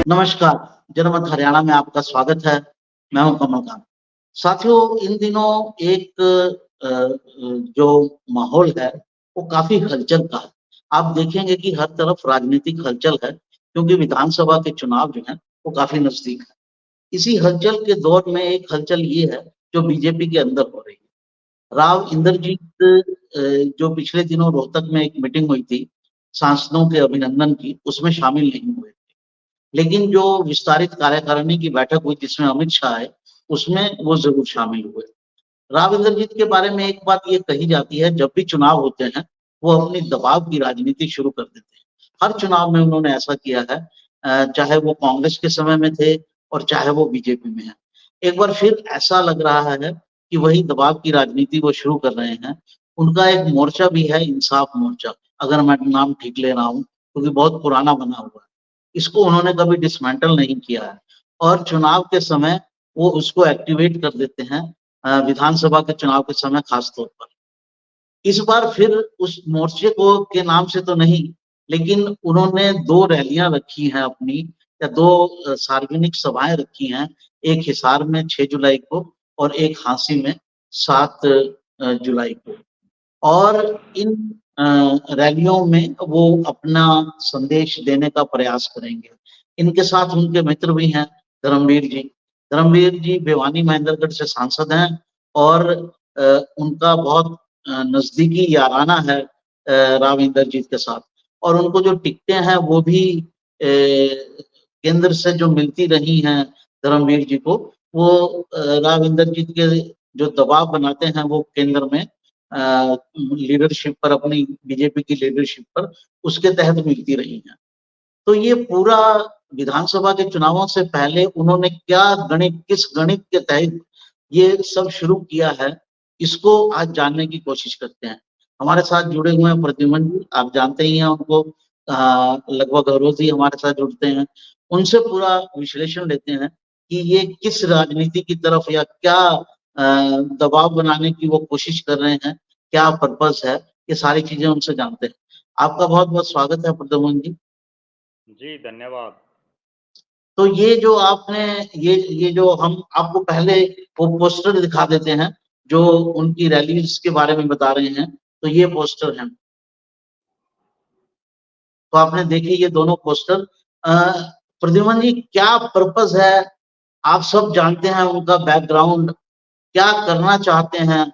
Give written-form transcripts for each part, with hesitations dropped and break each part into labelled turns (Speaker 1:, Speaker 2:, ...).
Speaker 1: नमस्कार, जनमत हरियाणा में आपका स्वागत है। मैं हूँ कमलकांत। साथियों, इन दिनों एक जो माहौल है, वो काफ़ी हलचल का है। आप देखेंगे कि हर तरफ राजनीतिक हलचल है, क्योंकि विधानसभा के चुनाव जो हैं, वो काफ़ी नज़दीक हैं। इसी हलचल के दौर में एक हलचल ये है, जो बीजेपी के अंदर हो रही है। राव इंद्रजीत जो पिछले दिनों रोहतक में एक मीटिंग हुई थी, सांसदों के अभिनंदन की, उसमें शामिल नहीं हुए। लेकिन जो विस्तारित कार्यकारिणी की बैठक हुई जिसमें अमित शाह आए, उसमें वो ज़रूर शामिल हुए। राव इंद्रजीत के बारे में एक बात ये कही जाती है, जब भी चुनाव होते हैं, वो अपनी दबाव की राजनीति शुरू कर देते हैं। हर चुनाव में उन्होंने ऐसा किया है, चाहे वो कांग्रेस के समय में थे और चाहे वो बीजेपी में हैं। एक बार फिर ऐसा लग रहा है कि वही दबाव की राजनीति वो शुरू कर रहे हैं। उनका एक मोर्चा भी है, इंसाफ मोर्चा, अगर मैं नाम ठीक ले रहा हूँ, क्योंकि बहुत पुराना बना हुआ है। इसको उन्होंने कभी डिसमेंटल नहीं किया है और चुनाव के समय वो उसको एक्टिवेट कर देते हैं, विधानसभा के चुनाव के समय खास तौर पर। इस बार फिर उस मोर्चे को के नाम से तो नहीं, लेकिन उन्होंने 2 रैलियाँ रखी हैं अपनी, या 2 सार्वजनिक सभाएँ रखी हैं, एक हिसार में 6 जुलाई को और एक झांसी में 7 जुलाई को। और इन रैलियों में वो अपना संदेश देने का प्रयास करेंगे। इनके साथ उनके मित्र भी हैं, धर्मवीर जी। धर्मवीर जी भिवानी महेंद्रगढ़ से सांसद हैं और उनका बहुत नज़दीकी याराना है राव इंदरजीत के साथ, और उनको जो टिकटें हैं वो भी केंद्र से जो मिलती रही हैं धर्मवीर जी को, वो राव इंदरजीत के जो दबाव बनाते हैं वो केंद्र में लीडरशिप पर, अपनी बीजेपी की लीडरशिप पर, उसके तहत मिलती रही हैं। तो ये पूरा विधानसभा के चुनावों से पहले उन्होंने क्या गणित, किस गणित के तहत ये सब शुरू किया है, इसको आज जानने की कोशिश करते हैं। हमारे साथ जुड़े हुए हैं प्रद्युमन जी, आप जानते ही हैं उनको, लगभग हर रोज़ ही हमारे साथ जुड़ते हैं। उनसे पूरा विश्लेषण लेते हैं कि ये किस राजनीति की तरफ या क्या दबाव बनाने की वो कोशिश कर रहे हैं, क्या पर्पज़ है, ये सारी चीज़ें उनसे जानते हैं। आपका बहुत-बहुत स्वागत है प्रद्युमन जी।
Speaker 2: जी, धन्यवाद।
Speaker 1: तो ये जो आपने ये जो हम आपको पहले वो पोस्टर दिखा देते हैं, जो उनकी रैलीज़ के बारे में बता रहे हैं, तो ये पोस्टर हैं। तो आपने देखे ये दोनों पोस्टर। अ, प्रद्युमन जी, क्या पर्पज़ है? आप सब जानते हैं उनका बैकग्राउंड, क्या करना चाहते हैं?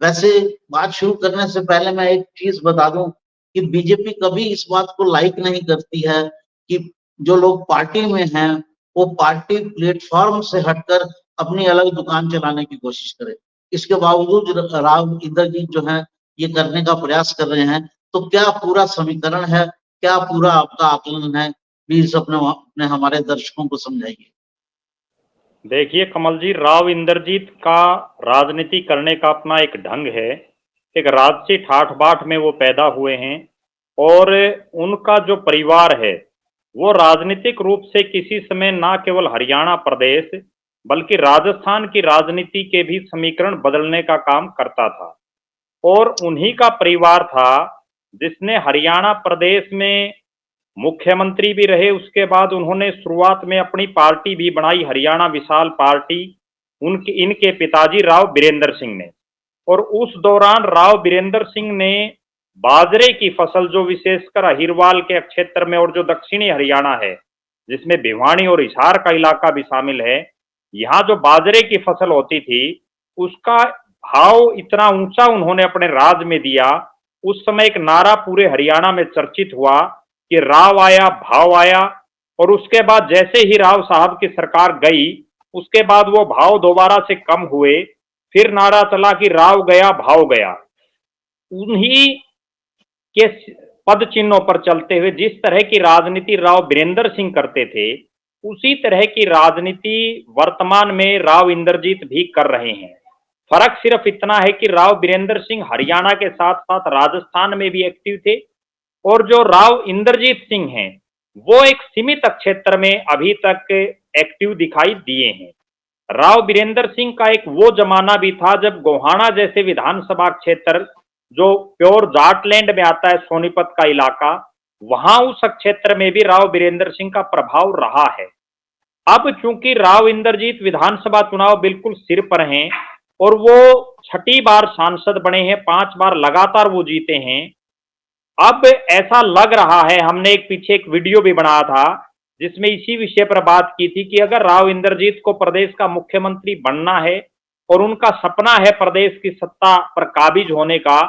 Speaker 1: वैसे बात शुरू करने से पहले मैं एक चीज़ बता दूँ कि बीजेपी कभी इस बात को लाइक नहीं करती है कि जो लोग पार्टी में हैं, वो पार्टी प्लेटफ़ॉर्म से हटकर अपनी अलग दुकान चलाने की कोशिश करें। इसके बावजूद राव इंदरजीत जो हैं, ये करने का प्रयास कर रहे हैं। तो क्या पूरा समीकरण है? क्या पूरा आपका आकलन है? प्लीज़ अपने हमारे दर्शकों को समझाइए।
Speaker 2: देखिए कमल जी, राव इंद्रजीत का राजनीति करने का अपना एक ढंग है। एक राजसी ठाठ-बाट में वो पैदा हुए हैं और उनका जो परिवार है, वो राजनीतिक रूप से किसी समय ना केवल हरियाणा प्रदेश, बल्कि राजस्थान की राजनीति के भी समीकरण बदलने का काम करता था। और उन्हीं का परिवार था जिसने हरियाणा प्रदेश में मुख्यमंत्री भी रहे। उसके बाद उन्होंने शुरुआत में अपनी पार्टी भी बनाई, हरियाणा विशाल पार्टी, उनके इनके पिताजी राव बीरेंद्र सिंह ने। और उस दौरान राव बीरेंद्र सिंह ने बाजरे की फसल, जो विशेषकर अहिरवाल के क्षेत्र में और जो दक्षिणी हरियाणा है, जिसमें भिवानी और हिसार का इलाका भी शामिल है, यहाँ जो बाजरे की फसल होती थी, उसका भाव इतना ऊंचा उन्होंने अपने राज में दिया। उस समय एक नारा पूरे हरियाणा में चर्चित हुआ कि राव आया भाव आया। और उसके बाद जैसे ही राव साहब की सरकार गई, उसके बाद वो भाव दोबारा से कम हुए। फिर नारा चला कि राव गया भाव गया। उन्हीं के पद चिन्हों पर चलते हुए जिस तरह की राजनीति राव बीरेंद्र सिंह करते थे, उसी तरह की राजनीति वर्तमान में राव इंद्रजीत भी कर रहे हैं। फर्क सिर्फ इतना है कि राव बीरेंद्र सिंह हरियाणा के साथ साथ राजस्थान में भी एक्टिव थे, और जो राव इंद्रजीत सिंह हैं, वो एक सीमित क्षेत्र में अभी तक एक्टिव दिखाई दिए हैं। राव बीरेंद्र सिंह का एक वो जमाना भी था जब गोहाना जैसे विधानसभा क्षेत्र, जो प्योर जाटलैंड में आता है, सोनीपत का इलाका, वहां उस क्षेत्र में भी राव बीरेंद्र सिंह का प्रभाव रहा है। अब चूंकि राव इंद्रजीत विधानसभा चुनाव बिल्कुल सिर पर हैं और वो छठी बार सांसद बने हैं, 5 बार लगातार वो जीते हैं। अब ऐसा लग रहा है, हमने एक पीछे एक वीडियो भी बनाया था जिसमें इसी विषय पर बात की थी कि अगर राव इंद्रजीत को प्रदेश का मुख्यमंत्री बनना है और उनका सपना है प्रदेश की सत्ता पर काबिज होने का,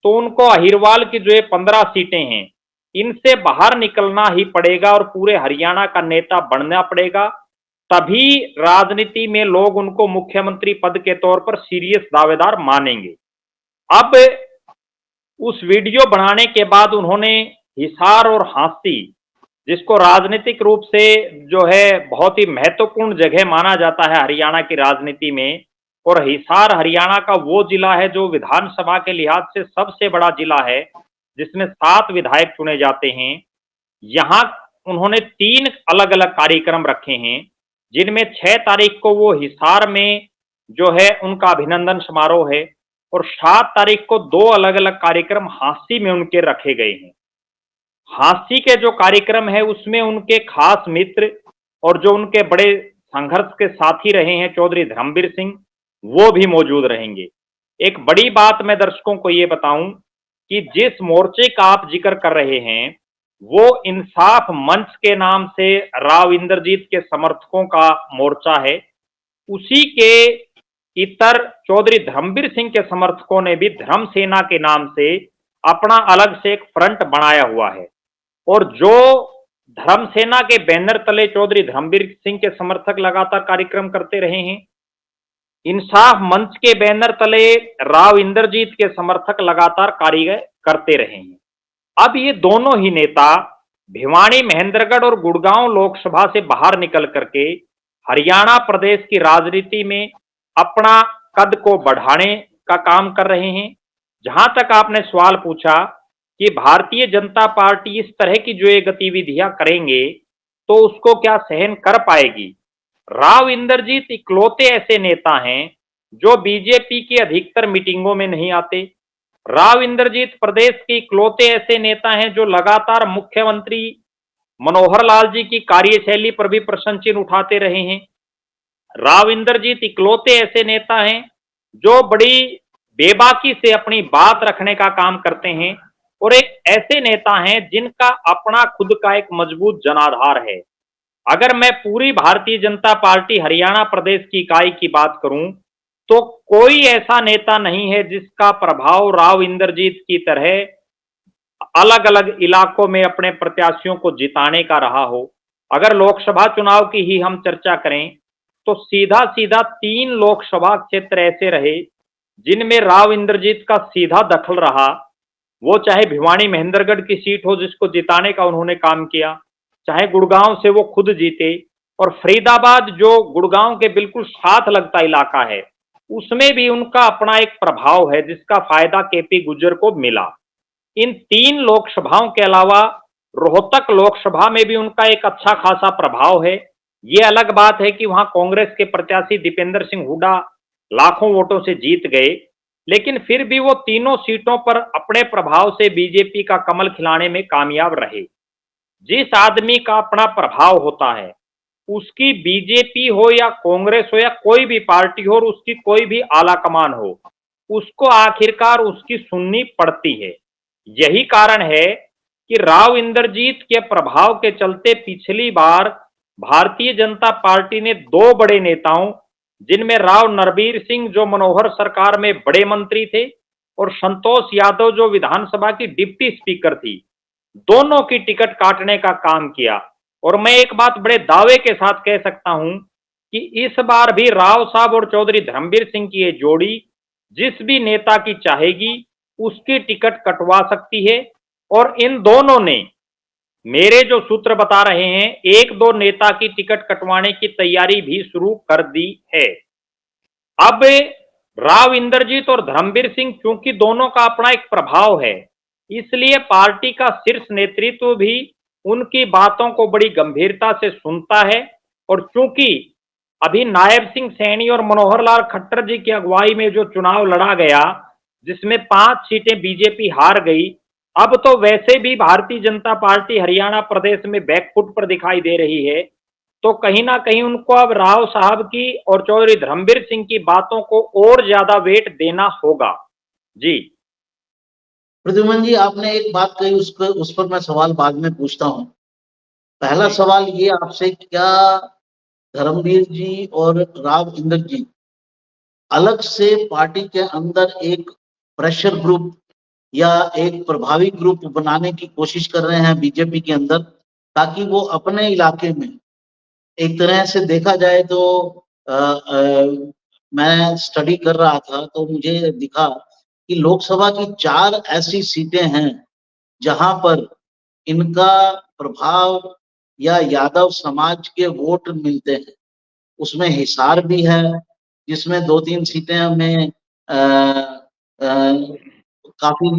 Speaker 2: तो उनको अहिरवाल की जो ये 15 सीटें हैं इनसे बाहर निकलना ही पड़ेगा और पूरे हरियाणा का नेता बनना पड़ेगा। तभी राजनीति में लोग उनको मुख्यमंत्री पद के तौर पर सीरियस दावेदार मानेंगे। अब उस वीडियो बनाने के बाद उन्होंने हिसार और हांसी, जिसको राजनीतिक रूप से जो है बहुत ही महत्वपूर्ण जगह माना जाता है हरियाणा की राजनीति में, और हिसार हरियाणा का वो जिला है जो विधानसभा के लिहाज से सबसे बड़ा जिला है, जिसमें 7 विधायक चुने जाते हैं। यहाँ उन्होंने 3 अलग अलग कार्यक्रम रखे हैं, जिनमें 6 तारीख को वो हिसार में जो है उनका अभिनंदन समारोह है और 7 तारीख को 2 अलग अलग कार्यक्रम हांसी में उनके रखे गए हैं। हांसी के जो कार्यक्रम है उसमें उनके खास मित्र और जो उनके बड़े संघर्ष के साथी रहे हैं चौधरी धर्मवीर सिंह, वो भी मौजूद रहेंगे। एक बड़ी बात मैं दर्शकों को ये बताऊं कि जिस मोर्चे का आप जिक्र कर रहे हैं वो इंसाफ मंच के नाम से राव इंद्रजीत के समर्थकों का मोर्चा है। उसी के इतर चौधरी धर्मवीर सिंह के समर्थकों ने भी धर्म सेना के नाम से अपना अलग से एक फ्रंट बनाया हुआ है, और जो धर्म सेना के बैनर तले चौधरी धर्मवीर सिंह के समर्थक लगातार कार्यक्रम करते रहे हैं, इंसाफ मंच के बैनर तले राव इंद्रजीत के समर्थक लगातार कार्य करते रहे हैं। अब ये दोनों ही नेता भिवानी, महेंद्रगढ़ और गुड़गांव लोकसभा से बाहर निकल करके हरियाणा प्रदेश की राजनीति में अपना कद को बढ़ाने का काम कर रहे हैं। जहां तक आपने सवाल पूछा कि भारतीय जनता पार्टी इस तरह की जो ये गतिविधियां करेंगे तो उसको क्या सहन कर पाएगी, राव इंद्रजीत इकलौते ऐसे नेता हैं जो बीजेपी की अधिकतर मीटिंगों में नहीं आते। राव इंद्रजीत प्रदेश के इकलौते ऐसे नेता हैं जो लगातार मुख्यमंत्री मनोहर लाल जी की कार्यशैली पर भी प्रशंसा उठाते रहे हैं। राव इंद्रजीत इकलौते ऐसे नेता हैं जो बड़ी बेबाकी से अपनी बात रखने का काम करते हैं, और एक ऐसे नेता हैं जिनका अपना खुद का एक मजबूत जनाधार है। अगर मैं पूरी भारतीय जनता पार्टी हरियाणा प्रदेश की इकाई की बात करूं तो कोई ऐसा नेता नहीं है जिसका प्रभाव राव इंद्रजीत की तरह अलग अलग इलाकों में अपने प्रत्याशियों को जिताने का रहा हो। अगर लोकसभा चुनाव की ही हम चर्चा करें तो सीधा सीधा 3 लोकसभा क्षेत्र ऐसे रहे जिनमें राव इंद्रजीत का सीधा दखल रहा। वो चाहे भिवानी महेंद्रगढ़ की सीट हो जिसको जिताने का उन्होंने काम किया, चाहे गुड़गांव से वो खुद जीते, और फरीदाबाद जो गुड़गांव के बिल्कुल साथ लगता इलाका है उसमें भी उनका अपना एक प्रभाव है जिसका फायदा केपी गुर्जर को मिला। इन 3 लोकसभाओं के अलावा रोहतक लोकसभा में भी उनका एक अच्छा खासा प्रभाव है। ये अलग बात है कि वहां कांग्रेस के प्रत्याशी दीपेंद्र सिंह हुड्डा लाखों वोटों से जीत गए, लेकिन फिर भी वो तीनों सीटों पर अपने प्रभाव से बीजेपी का कमल खिलाने में कामयाब रहे। जिस आदमी का अपना प्रभाव होता है उसकी बीजेपी हो या कांग्रेस हो या कोई भी पार्टी हो और उसकी कोई भी आला कमान हो, उसको आखिरकार उसकी सुननी पड़ती है। यही कारण है कि राव इंद्रजीत के प्रभाव के चलते पिछली बार भारतीय जनता पार्टी ने 2 बड़े नेताओं, जिनमें राव नरवीर सिंह जो मनोहर सरकार में बड़े मंत्री थे और संतोष यादव जो विधानसभा की डिप्टी स्पीकर थी, दोनों की टिकट काटने का काम किया। और मैं एक बात बड़े दावे के साथ कह सकता हूं कि इस बार भी राव साहब और चौधरी धर्मवीर सिंह की ये जोड़ी जिस भी नेता की चाहेगी उसकी टिकट कटवा सकती है, और इन दोनों ने, मेरे जो सूत्र बता रहे हैं, 1-2 नेता की टिकट कटवाने की तैयारी भी शुरू कर दी है। अब राव इंद्रजीत और धर्मवीर सिंह चूंकि दोनों का अपना एक प्रभाव है, इसलिए पार्टी का शीर्ष नेतृत्व भी उनकी बातों को बड़ी गंभीरता से सुनता है। और चूंकि अभी नायब सिंह सैनी और मनोहर लाल खट्टर जी की अगुवाई में जो चुनाव लड़ा गया जिसमें 5 सीटें बीजेपी हार गई, अब तो वैसे भी भारतीय जनता पार्टी हरियाणा प्रदेश में बैकफुट पर दिखाई दे रही है, तो कहीं ना कहीं उनको अब राव साहब की और चौधरी धर्मवीर सिंह की बातों को और ज्यादा वेट देना होगा। जी।
Speaker 1: प्रद्युमन जी, आपने एक बात कही, उस पर मैं सवाल बाद में पूछता हूँ। पहला
Speaker 2: जी।
Speaker 1: सवाल ये आपसे, क्या धर्मवीर जी और राव इंद्रजीत अलग से पार्टी के अंदर एक प्रेशर ग्रुप या एक प्रभावी ग्रुप बनाने की कोशिश कर रहे हैं बीजेपी के अंदर, ताकि वो अपने इलाके में, एक तरह से देखा जाए तो मैं स्टडी कर रहा था तो मुझे दिखा कि लोकसभा की 4 ऐसी सीटें हैं जहां पर इनका प्रभाव या यादव समाज के वोट मिलते हैं। उसमें हिसार भी है, जिसमें 2-3 सीटें में काफी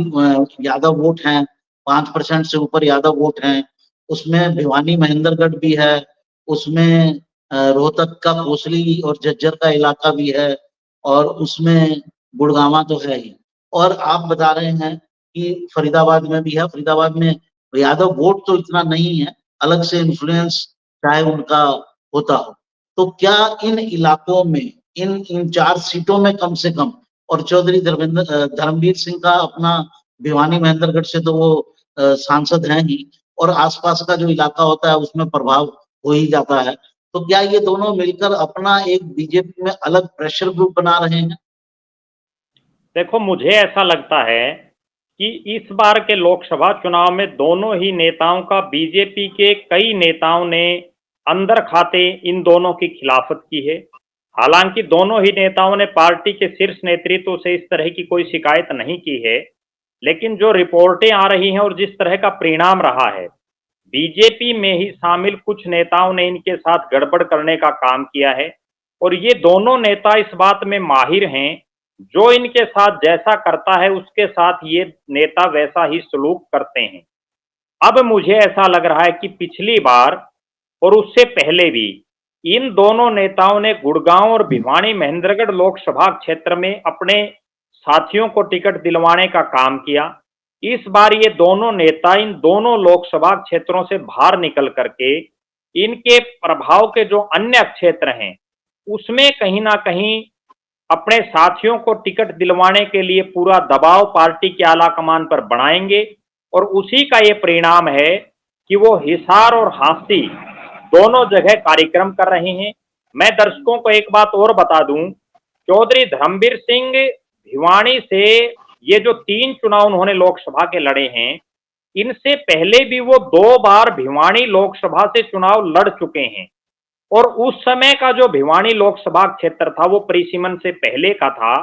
Speaker 1: यादव वोट हैं, 5% से ऊपर यादव वोट हैं। उसमें भिवानी महेंद्रगढ़ भी है, उसमें रोहतक का कोसली और झज्जर का इलाका भी है, और उसमें गुड़गांवा तो है ही। और आप बता रहे हैं कि फरीदाबाद में भी है। फरीदाबाद में यादव वोट तो इतना नहीं है, अलग से इन्फ्लुएंस चाहे उनका होता हो। तो क्या इन इलाकों में, इन 4 सीटों में कम से कम, और चौधरी धर्मवीर सिंह का अपना भिवानी महेंद्रगढ़ से तो वो सांसद हैं ही, और आसपास का जो इलाका होता है उसमें प्रभाव हो ही जाता है। तो क्या ये दोनों मिलकर अपना एक बीजेपी में अलग प्रेशर ग्रुप बना रहे हैं?
Speaker 2: देखो, मुझे ऐसा लगता है कि इस बार के लोकसभा चुनाव में दोनों ही नेताओं का, बीजेपी के कई नेताओं ने अंदर खाते इन दोनों की खिलाफत की है। हालांकि दोनों ही नेताओं ने पार्टी के शीर्ष नेतृत्व से इस तरह की कोई शिकायत नहीं की है, लेकिन जो रिपोर्टें आ रही हैं और जिस तरह का परिणाम रहा है, बीजेपी में ही शामिल कुछ नेताओं ने इनके साथ गड़बड़ करने का काम किया है। और ये दोनों नेता इस बात में माहिर हैं, जो इनके साथ जैसा करता है उसके साथ ये नेता वैसा ही सलूक करते हैं। अब मुझे ऐसा लग रहा है कि पिछली बार और उससे पहले भी इन दोनों नेताओं ने गुड़गांव और भिवानी महेंद्रगढ़ लोकसभा क्षेत्र में अपने साथियों को टिकट दिलवाने का काम किया। इस बार ये दोनों नेता इन दोनों लोकसभा क्षेत्रों से बाहर निकल करके इनके प्रभाव के जो अन्य क्षेत्र हैं उसमें कहीं ना कहीं अपने साथियों को टिकट दिलवाने के लिए पूरा दबाव पार्टी के आला कमान पर बनाएंगे। और उसी का ये परिणाम है कि वो हिसार और हांसी दोनों जगह कार्यक्रम कर रहे हैं। मैं दर्शकों को एक बात और बता दूं, चौधरी धर्मवीर सिंह भिवानी से ये जो 3 चुनाव उन्होंने लोकसभा के लड़े हैं, इनसे पहले भी वो 2 बार भिवानी लोकसभा से चुनाव लड़ चुके हैं। और उस समय का जो भिवानी लोकसभा क्षेत्र था वो परिसीमन से पहले का था।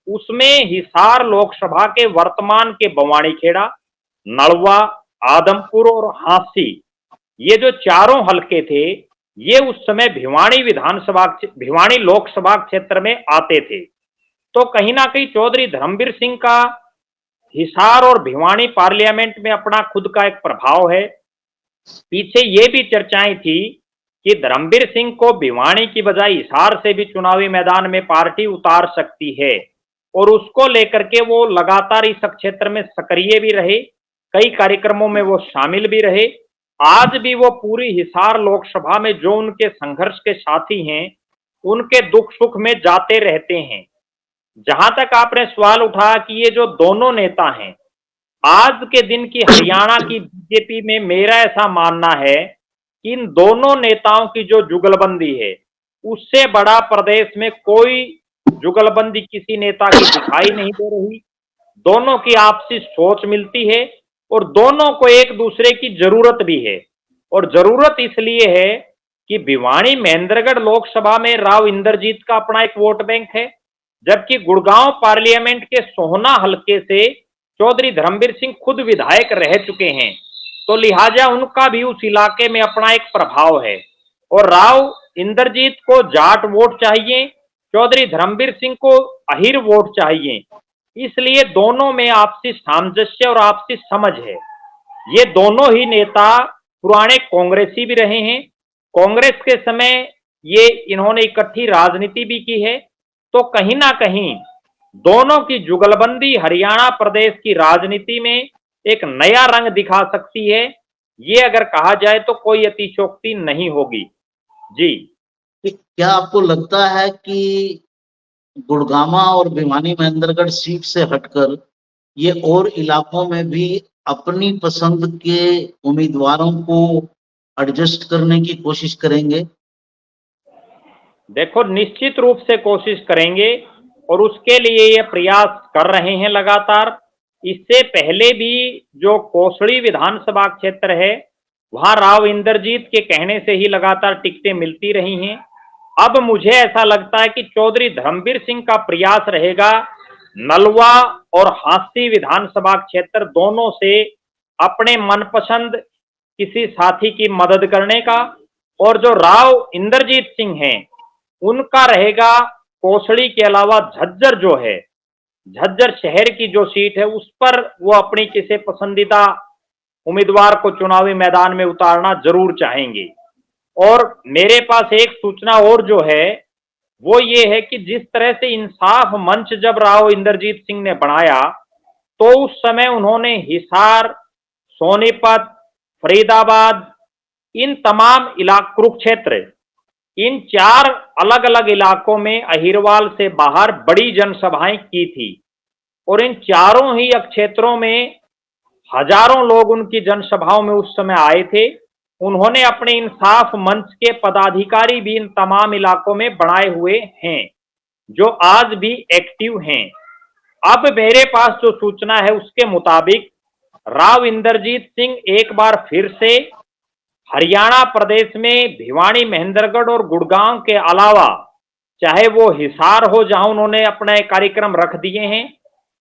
Speaker 2: उसमें हिसार लोकसभा के वर्तमान के बवानीखेड़ा, नलवा, आदमपुर और हांसी, ये जो चारों हलके थे, ये उस समय भिवानी लोकसभा क्षेत्र में आते थे। तो कहीं ना कहीं चौधरी धर्मवीर सिंह का हिसार और भिवानी पार्लियामेंट में अपना खुद का एक प्रभाव है। पीछे ये भी चर्चाएं थी कि धर्मवीर सिंह को भिवानी की बजाय हिसार से भी चुनावी मैदान में पार्टी उतार सकती है, और उसको लेकर के वो लगातार इस क्षेत्र में सक्रिय भी रहे, कई कार्यक्रमों में वो शामिल भी रहे। आज भी वो पूरी हिसार लोकसभा में जो उनके संघर्ष के साथी हैं, उनके दुख सुख में जाते रहते हैं। जहां तक आपने सवाल उठाया कि ये जो दोनों नेता हैं, आज के दिन की हरियाणा की बीजेपी में मेरा ऐसा मानना है कि इन दोनों नेताओं की जो जुगलबंदी है, उससे बड़ा प्रदेश में कोई जुगलबंदी किसी नेता की दिखाई नहीं दे रही। दोनों की आपसी सोच मिलती है और दोनों को एक दूसरे की जरूरत भी है। और जरूरत इसलिए है कि भिवानी महेंद्रगढ़ लोकसभा में राव इंद्रजीत का अपना एक वोट बैंक है, जबकि गुड़गांव पार्लियामेंट के सोहना हलके से चौधरी धर्मवीर सिंह खुद विधायक रह चुके हैं, तो लिहाजा उनका भी उस इलाके में अपना एक प्रभाव है। और राव इंद्रजीत को जाट वोट चाहिए, चौधरी धर्मवीर सिंह को अहिर वोट चाहिए। इसलिए दोनों में आपसी सामंजस्य और आपसी समझ है। ये दोनों ही नेता पुराने कांग्रेसी भी रहे हैं, कांग्रेस के समय ये इन्होंने इकट्ठी राजनीति भी की है। तो कहीं ना कहीं दोनों की जुगलबंदी हरियाणा प्रदेश की राजनीति में एक नया रंग दिखा सकती है, ये अगर कहा जाए तो कोई अतिशयोक्ति नहीं होगी। जी।
Speaker 1: कि क्या आपको लगता है कि गुड़गामा और भिवानी महेंद्रगढ़ सीट से हटकर ये और इलाकों में भी अपनी पसंद के उम्मीदवारों को एडजस्ट करने की कोशिश करेंगे?
Speaker 2: देखो, निश्चित रूप से कोशिश करेंगे और उसके लिए ये प्रयास कर रहे हैं लगातार। इससे पहले भी जो कोसड़ी विधानसभा क्षेत्र है, वहां राव इंद्रजीत के कहने से ही लगातार टिकटें मिलती रही हैं। अब मुझे ऐसा लगता है कि चौधरी धर्मवीर सिंह का प्रयास रहेगा नलवा और हांसी विधानसभा क्षेत्र दोनों से अपने मनपसंद किसी साथी की मदद करने का, और जो राव इंद्रजीत सिंह हैं उनका रहेगा कोसड़ी के अलावा झज्जर जो है, झज्जर शहर की जो सीट है उस पर वो अपनी किसी पसंदीदा उम्मीदवार को चुनावी मैदान में उतारना जरूर चाहेंगे। और मेरे पास एक सूचना और जो है वो ये है कि जिस तरह से इंसाफ मंच जब राव इंद्रजीत सिंह ने बनाया, तो उस समय उन्होंने हिसार, सोनीपत, फरीदाबाद, इन तमाम कुरुक्षेत्र, इन 4 अलग अलग इलाकों में अहिरवाल से बाहर बड़ी जनसभाएं की थी और इन चारों ही क्षेत्रों में हजारों लोग उनकी जनसभाओं में उस समय आए थे। उन्होंने अपने इंसाफ मंच के पदाधिकारी भी इन तमाम इलाकों में बनाए हुए हैं जो आज भी एक्टिव हैं। अब मेरे पास जो सूचना है उसके मुताबिक राव इंद्रजीत सिंह एक बार फिर से हरियाणा प्रदेश में भिवानी, महेंद्रगढ़ और गुड़गांव के अलावा, चाहे वो हिसार हो जहां उन्होंने अपने कार्यक्रम रख दिए हैं,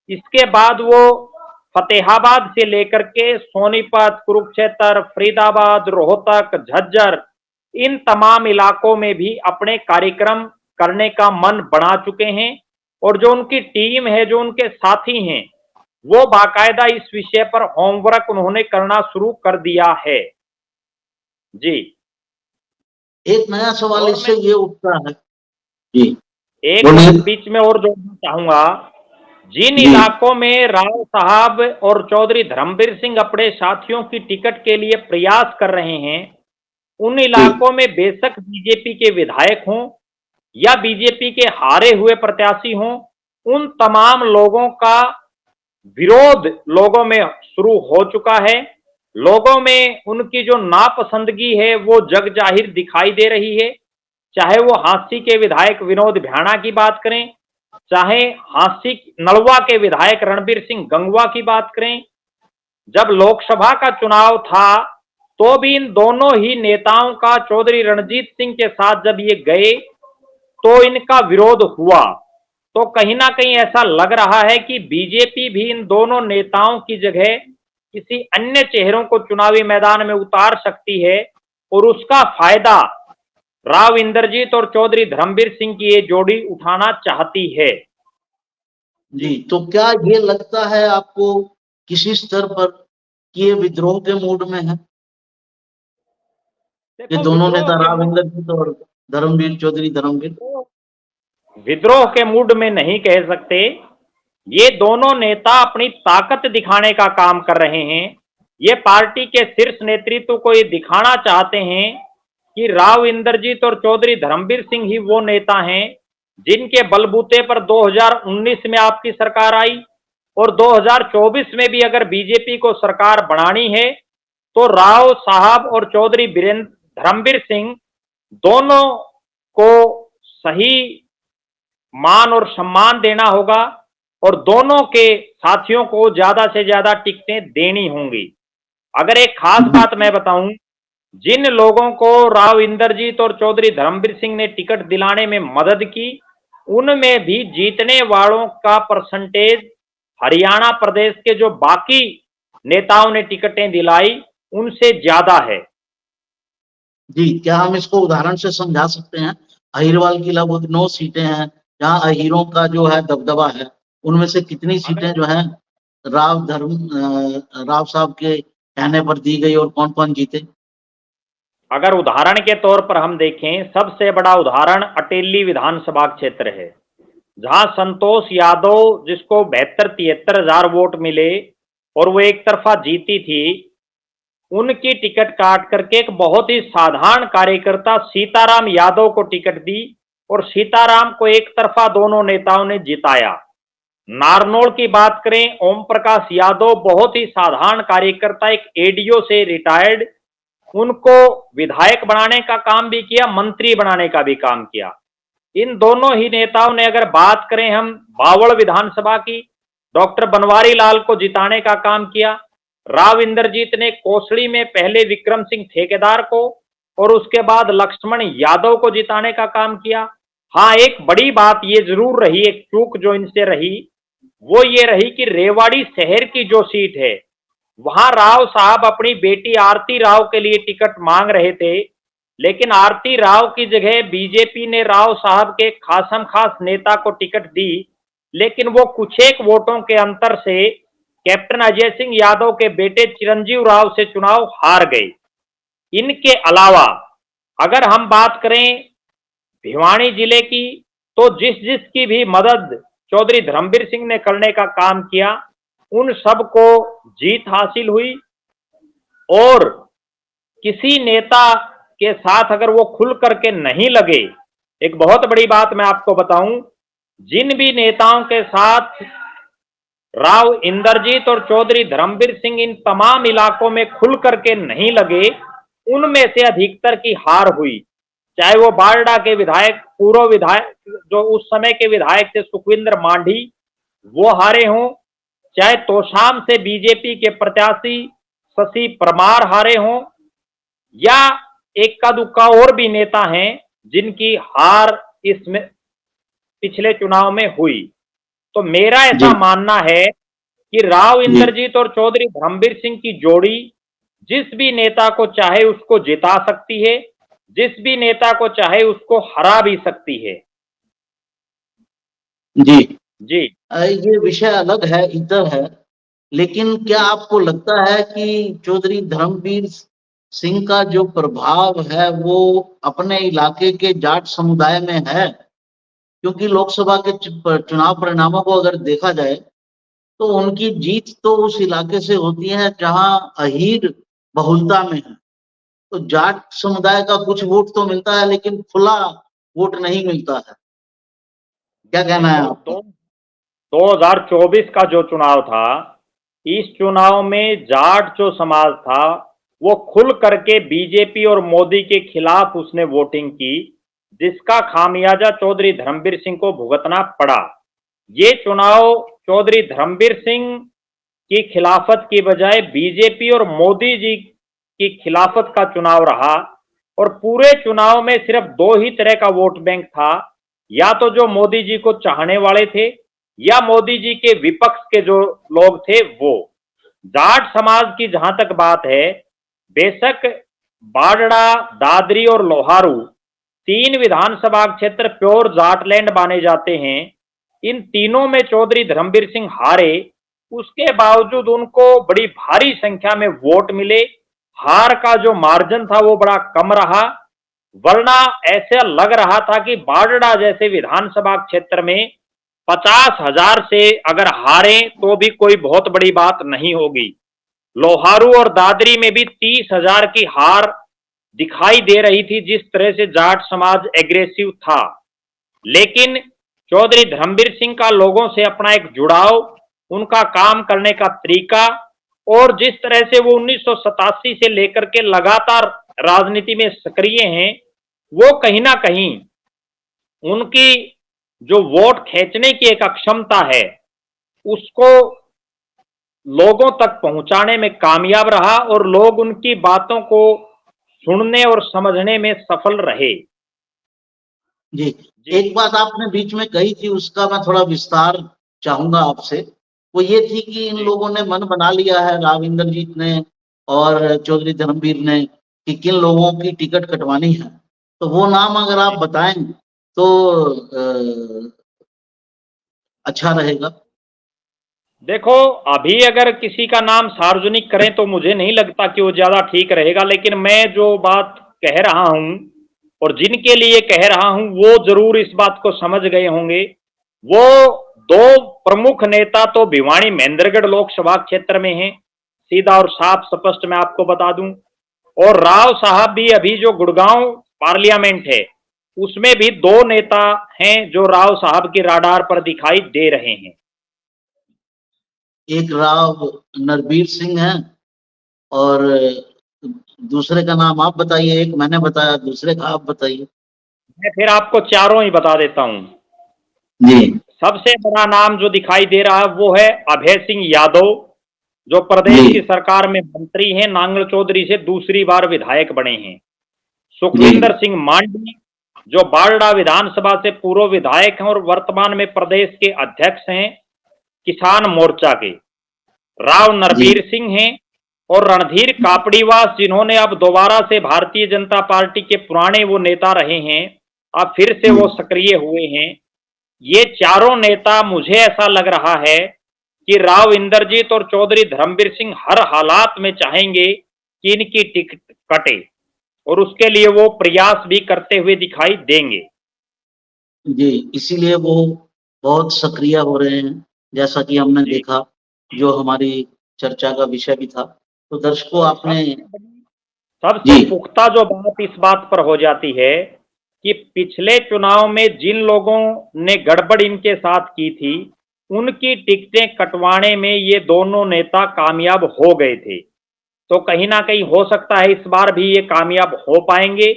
Speaker 2: इसके बाद वो फतेहाबाद से लेकर के सोनीपत, कुरुक्षेत्र, फरीदाबाद, रोहतक, झज्जर, इन तमाम इलाकों में भी अपने कार्यक्रम करने का मन बना चुके हैं। और जो उनकी टीम है, जो उनके साथी हैं, वो बाकायदा इस विषय पर होमवर्क उन्होंने करना शुरू कर दिया है। जी।
Speaker 1: एक नया सवाल
Speaker 2: और
Speaker 1: इससे
Speaker 2: मैं
Speaker 1: ये उठता है। जी,
Speaker 2: एक
Speaker 1: बोलिए।
Speaker 2: बात बीच में और जोड़ना चाहूंगा, जिन
Speaker 1: जी,
Speaker 2: इलाकों में राव साहब और चौधरी धर्मवीर सिंह अपने साथियों की टिकट के लिए प्रयास कर रहे हैं, उन
Speaker 1: जी,
Speaker 2: इलाकों में बेशक बीजेपी के विधायक हों या बीजेपी के हारे हुए प्रत्याशी हों, उन तमाम लोगों का विरोध लोगों में शुरू हो चुका है। लोगों में उनकी जो नापसंदगी है वो जग जाहिर दिखाई दे रही है। चाहे वो हांसी के विधायक विनोद भ्याणा की बात करें, चाहे हांसी नलवा के विधायक रणबीर सिंह गंगवा की बात करें। जब लोकसभा का चुनाव था तो भी इन दोनों ही नेताओं का चौधरी रणजीत सिंह के साथ जब ये गए तो इनका विरोध हुआ। तो कहीं ना कहीं ऐसा लग रहा है कि बीजेपी भी इन दोनों नेताओं की जगह किसी अन्य चेहरों को चुनावी मैदान में उतार सकती है और उसका फायदा राव इंद्रजीत और चौधरी धर्मवीर सिंह की ये जोड़ी उठाना चाहती है।
Speaker 1: जी। तो क्या ये लगता है आपको किसी स्तर पर कि ये विद्रोह के मूड में है? ये
Speaker 2: देखो,
Speaker 1: दोनों नेता राव इंद्रजीत और चौधरी धर्मवीर।
Speaker 2: विद्रोह के मूड में नहीं कह सकते। ये दोनों नेता अपनी ताकत दिखाने का काम कर रहे हैं। ये पार्टी के शीर्ष नेतृत्व को ये दिखाना चाहते हैं कि राव इंद्रजीत और चौधरी धर्मवीर सिंह ही वो नेता हैं जिनके बलबूते पर 2019 में आपकी सरकार आई और 2024 में भी अगर बीजेपी को सरकार बनानी है तो राव साहब और चौधरी धर्मवीर सिंह दोनों को सही मान और सम्मान देना होगा और दोनों के साथियों को ज्यादा से ज्यादा टिकटें देनी होंगी। अगर एक खास बात मैं बताऊं, जिन लोगों को राव इंद्रजीत और चौधरी धर्मवीर सिंह ने टिकट दिलाने में मदद की, उनमें भी जीतने वालों का परसेंटेज हरियाणा प्रदेश के जो बाकी नेताओं ने टिकटें दिलाई उनसे ज्यादा है।
Speaker 1: जी, क्या हम इसको उदाहरण से समझा सकते हैं? अहिरवाल की लगभग 9 सीटें हैं जहां अहीरों का जो है दबदबा है, उनमें से कितनी सीटें जो हैं राव साहब के कहने पर दी गई और कौन कौन जीते?
Speaker 2: अगर उदाहरण के तौर पर हम देखें, सबसे बड़ा उदाहरण अटेली विधानसभा क्षेत्र है जहां संतोष यादव, जिसको 72-73 हजार वोट मिले, और वो एक तरफा जीती थी, उनकी टिकट काट करके एक बहुत ही साधारण कार्यकर्ता सीताराम यादव को टिकट दी और सीताराम को एक तरफा दोनों नेताओं ने जिताया। नारनौल की बात करें, ओम प्रकाश यादव बहुत ही साधारण कार्यकर्ता, एक एडीओ से रिटायर्ड, उनको विधायक बनाने का काम भी किया, मंत्री बनाने का भी काम किया। इन दोनों ही नेताओं ने, अगर बात करें हम बावल विधानसभा की, डॉक्टर बनवारी लाल को जिताने का काम किया। राव इंद्रजीत ने कोसड़ी में पहले विक्रम सिंह ठेकेदार को और उसके बाद लक्ष्मण यादव को जिताने का काम किया। हाँ, एक बड़ी बात ये जरूर रही, एक चूक जो इनसे रही वो ये रही कि रेवाड़ी शहर की जो सीट है, वहां राव साहब अपनी बेटी आरती राव के लिए टिकट मांग रहे थे, लेकिन आरती राव की जगह बीजेपी ने राव साहब के खासम खास नेता को टिकट दी, लेकिन वो कुछ एक वोटों के अंतर से कैप्टन अजय सिंह यादव के बेटे चिरंजीव राव से चुनाव हार गए। इनके अलावा अगर हम बात करें भिवानी जिले की, तो जिस जिसकी भी मदद चौधरी धर्मवीर सिंह ने करने का काम किया, उन सबको जीत हासिल हुई। और किसी नेता के साथ अगर वो खुल करके नहीं लगे, एक बहुत बड़ी बात मैं आपको बताऊं, जिन भी नेताओं के साथ राव इंद्रजीत और चौधरी धर्मवीर सिंह इन तमाम इलाकों में खुल करके नहीं लगे, उनमें से अधिकतर की हार हुई। चाहे वो बारडा के विधायक, पूर्व विधायक जो उस समय के विधायक थे सुखविंदर मांझी, वो हारे हों, चाहे तोशाम से बीजेपी के प्रत्याशी शशि परमार हारे हों, या इक्का दुक्का और भी नेता हैं जिनकी हार इसमें पिछले चुनाव में हुई। तो मेरा ऐसा
Speaker 1: जी
Speaker 2: मानना है कि राव
Speaker 1: जी
Speaker 2: इंद्रजीत और चौधरी धर्मवीर सिंह की जोड़ी जिस भी नेता को चाहे उसको जिता सकती है, जिस भी नेता को चाहे उसको हरा भी सकती है।
Speaker 1: जी
Speaker 2: जी
Speaker 1: ये विषय अलग है, इधर है, लेकिन क्या आपको लगता है कि चौधरी धर्मवीर सिंह का जो प्रभाव है वो अपने इलाके के जाट समुदाय में है? क्योंकि लोकसभा के चुनाव परिणामों को अगर देखा जाए तो उनकी जीत तो उस इलाके से होती है जहां अहीर बहुलता में है। तो जाट समुदाय का कुछ वोट तो मिलता है, लेकिन खुला वोट नहीं मिलता है। क्या कहना है
Speaker 2: देखो,
Speaker 1: आपका?
Speaker 2: 2024 का जो चुनाव था, इस चुनाव में जाट जो समाज था वो खुल करके बीजेपी और मोदी के खिलाफ उसने वोटिंग की, जिसका खामियाजा चौधरी धर्मवीर सिंह को भुगतना पड़ा। ये चुनाव चौधरी धर्मवीर सिंह की खिलाफत की बजाय बीजेपी और मोदी जी की खिलाफत का चुनाव रहा। और पूरे चुनाव में सिर्फ दो ही तरह का वोट बैंक था, या तो जो मोदी जी को चाहने वाले थे या मोदी जी के विपक्ष के जो लोग थे वो। जाट समाज की जहां तक बात है, बेशक बाड़ड़ा, दादरी और लोहारू तीन विधानसभा क्षेत्र प्योर जाटलैंड माने जाते हैं। इन तीनों में चौधरी धर्मवीर सिंह हारे, उसके बावजूद उनको बड़ी भारी संख्या में वोट मिले। हार का जो मार्जिन था वो बड़ा कम रहा, वरना ऐसा लग रहा था कि बाड़ड़ा जैसे विधानसभा क्षेत्र में 50,000 से अगर हारे तो भी कोई बहुत बड़ी बात नहीं होगी। लोहारू और दादरी में भी 30,000 की हार दिखाई दे रही थी, जिस तरह से जाट समाज एग्रेसिव था। लेकिन चौधरी धर्मवीर सिंह का लोगों से अपना एक जुड़ाव, उनका काम करने का तरीका, और जिस तरह से वो 1987 से लेकर के लगातार राजनीति में सक्रिय हैं, वो कहीं ना कहीं उनकी जो वोट खींचने की एक अक्षमता है उसको लोगों तक पहुंचाने में कामयाब रहा और लोग उनकी बातों को सुनने और समझने में सफल रहे।
Speaker 1: जी,
Speaker 2: जी
Speaker 1: एक बात आपने बीच में कही थी, उसका मैं थोड़ा विस्तार चाहूंगा आपसे। वो ये थी कि इन
Speaker 2: जी
Speaker 1: लोगों ने मन बना लिया है, राव इंद्रजीत ने और चौधरी धर्मवीर ने, कि किन लोगों की टिकट कटवानी है। तो वो नाम अगर आप
Speaker 2: जी
Speaker 1: बताएं तो अच्छा रहेगा।
Speaker 2: देखो, अभी अगर किसी का नाम सार्वजनिक करें तो मुझे नहीं लगता कि वो ज्यादा ठीक रहेगा, लेकिन मैं जो बात कह रहा हूं और जिनके लिए कह रहा हूं वो जरूर इस बात को समझ गए होंगे। वो दो प्रमुख नेता तो भिवानी महेंद्रगढ़ लोकसभा क्षेत्र में हैं, सीधा और साफ स्पष्ट मैं आपको बता दूं। और राव साहब भी अभी जो गुड़गांव पार्लियामेंट है उसमें भी दो नेता हैं जो राव साहब के राडार पर दिखाई दे रहे हैं।
Speaker 1: एक राव नरबीर सिंह है और दूसरे का नाम आप बताइए। एक मैंने बताया, दूसरे का आप बताइए।
Speaker 2: मैं फिर आपको चारों ही बता देता हूं।
Speaker 1: जी
Speaker 2: सबसे बड़ा नाम जो दिखाई दे रहा है वो है अभय सिंह यादव, जो प्रदेश
Speaker 1: जी
Speaker 2: की सरकार में मंत्री हैं, नांगल चौधरी से दूसरी बार विधायक बने हैं।
Speaker 1: जी
Speaker 2: सुखविंदर सिंह मांडी, जो बारडा विधानसभा से पूर्व विधायक हैं और वर्तमान में प्रदेश के अध्यक्ष हैं किसान मोर्चा के। राव
Speaker 1: जी
Speaker 2: नरबीर सिंह हैं और रणधीर कापड़ीवास, जिन्होंने अब दोबारा से भारतीय जनता पार्टी के पुराने वो नेता रहे हैं, अब फिर से वो सक्रिय हुए हैं। ये चारों नेता, मुझे ऐसा लग रहा है कि राव इंद्रजीत और चौधरी धर्मवीर सिंह हर हालात में चाहेंगे कि इनकी टिकट कटे और उसके लिए वो प्रयास भी करते हुए दिखाई देंगे।
Speaker 1: जी, इसीलिए वो बहुत सक्रिय हो रहे हैं, जैसा कि हमने
Speaker 2: जी,
Speaker 1: देखा, जो हमारी चर्चा का विषय भी था। तो दर्शकों,
Speaker 2: और
Speaker 1: आपने
Speaker 2: सबसे
Speaker 1: जी
Speaker 2: पुख्ता जो बात इस बात पर हो जाती है कि पिछले चुनाव में जिन लोगों ने गड़बड़ इनके साथ की थी, उनकी टिकटें कटवाने में ये दोनों नेता कामयाब हो गए थे। तो कहीं ना कहीं हो सकता है इस बार भी ये कामयाब हो पाएंगे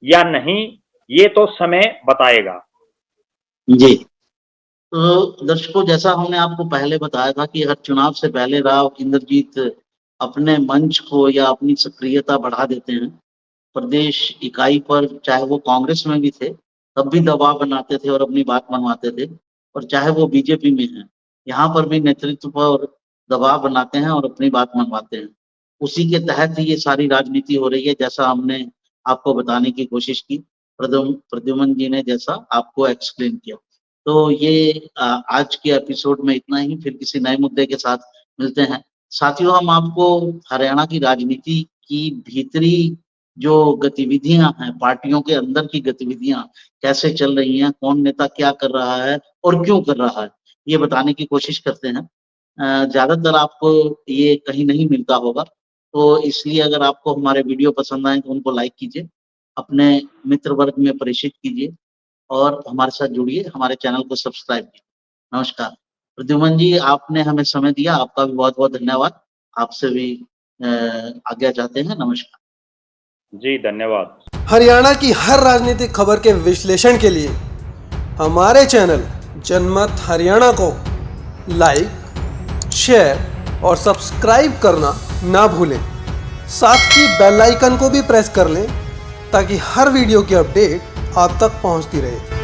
Speaker 2: या नहीं, ये तो समय बताएगा।
Speaker 1: जी, तो दर्शकों, जैसा हमने आपको पहले बताया था कि हर चुनाव से पहले राव इंद्रजीत अपने मंच को या अपनी सक्रियता बढ़ा देते हैं। प्रदेश इकाई पर, चाहे वो कांग्रेस में भी थे, तब भी दबाव बनाते थे और अपनी बात मनवाते थे, और चाहे वो बीजेपी में हैं, यहाँ पर भी नेतृत्व पर दबाव बनाते हैं और अपनी बात मनवाते हैं। उसी के तहत ही ये सारी राजनीति हो रही है, जैसा हमने आपको बताने की कोशिश की, प्रद्युमन जी ने जैसा आपको एक्सप्लेन किया। तो ये आज के एपिसोड में इतना ही, फिर किसी नए मुद्दे के साथ मिलते हैं। साथियों, हम आपको हरियाणा की राजनीति की भीतरी जो गतिविधियां हैं, पार्टियों के अंदर की गतिविधियां कैसे चल रही हैं, कौन नेता क्या कर रहा है और क्यों कर रहा है, ये बताने की कोशिश करते हैं। ज्यादातर आपको ये कहीं नहीं मिलता होगा, तो इसलिए अगर आपको हमारे वीडियो पसंद आए तो उनको लाइक कीजिए, अपने मित्र वर्ग में प्रेषित कीजिए और हमारे साथ जुड़िए, हमारे चैनल को सब्सक्राइब कीजिए। नमस्कार। प्रद्युमन जी, आपने हमें समय दिया, आपका भी बहुत बहुत धन्यवाद। आपसे भी आज्ञा चाहते हैं। नमस्कार
Speaker 2: जी, धन्यवाद।
Speaker 3: हरियाणा की हर राजनीतिक खबर के विश्लेषण के लिए हमारे चैनल जनमत हरियाणा को लाइक, शेयर और सब्सक्राइब करना ना भूलें। साथ ही बेल आइकन को भी प्रेस कर लें ताकि हर वीडियो की अपडेट आप तक पहुंचती रहे।